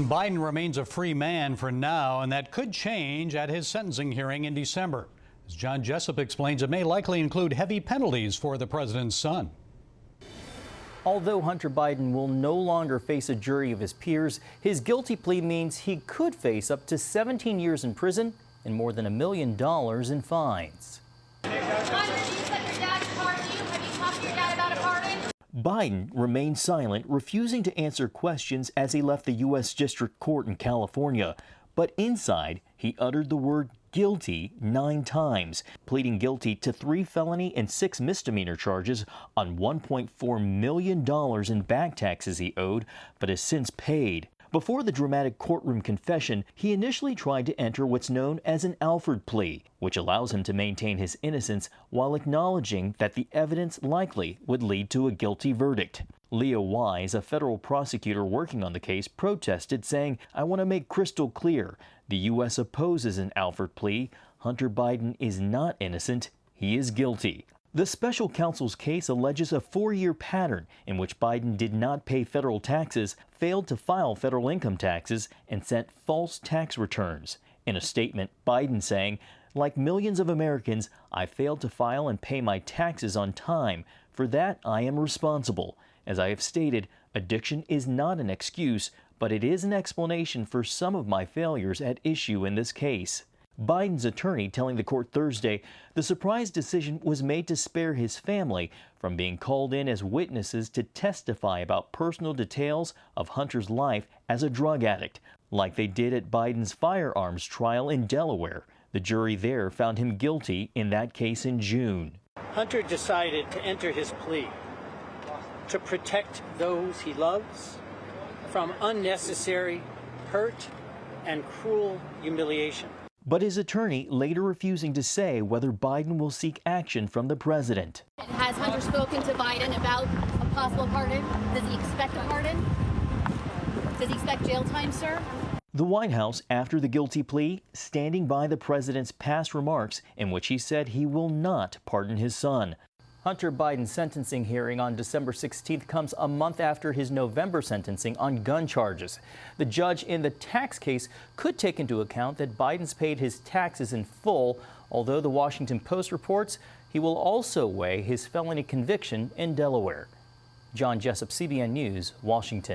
Biden remains a free man for now, and that could change at his sentencing hearing in December. As John Jessup explains, it may likely include heavy penalties for the president's son. Although Hunter Biden will no longer face a jury of his peers, his guilty plea means he could face up to 17 years in prison and more than $1 million in fines. Biden remained silent, refusing to answer questions as he left the U.S. District Court in California. But inside, he uttered the word guilty 9 times, pleading guilty to 3 felony and 6 misdemeanor charges on $1.4 million in back taxes he owed, but has since paid. Before the dramatic courtroom confession, he initially tried to enter what's known as an Alford plea, which allows him to maintain his innocence while acknowledging that the evidence likely would lead to a guilty verdict. Leo Wise, a federal prosecutor working on the case, protested, saying, "I want to make crystal clear, the U.S. opposes an Alford plea. Hunter Biden is not innocent. He is guilty." The special counsel's case alleges a 4-year pattern in which Biden did not pay federal taxes, failed to file federal income taxes, and sent false tax returns. In a statement, Biden saying, "Like millions of Americans, I failed to file and pay my taxes on time. For that, I am responsible. As I have stated, addiction is not an excuse, but it is an explanation for some of my failures at issue in this case." Biden's attorney telling the court Thursday the surprise decision was made to spare his family from being called in as witnesses to testify about personal details of Hunter's life as a drug addict, like they did at Biden's firearms trial in Delaware. The jury there found him guilty in that case in June. Hunter decided to enter his plea to protect those he loves from unnecessary hurt and cruel humiliation. But his attorney later refusing to say whether Biden will seek action from the president. Has Hunter spoken to Biden about a possible pardon? Does he expect a pardon? Does he expect jail time, sir? The White House, after the guilty plea, standing by the president's past remarks in which he said he will not pardon his son. Hunter Biden's sentencing hearing on December 16th comes a month after his November sentencing on gun charges. The judge in the tax case could take into account that Biden's paid his taxes in full, although the Washington Post reports he will also weigh his felony conviction in Delaware. John Jessup, CBN News, Washington.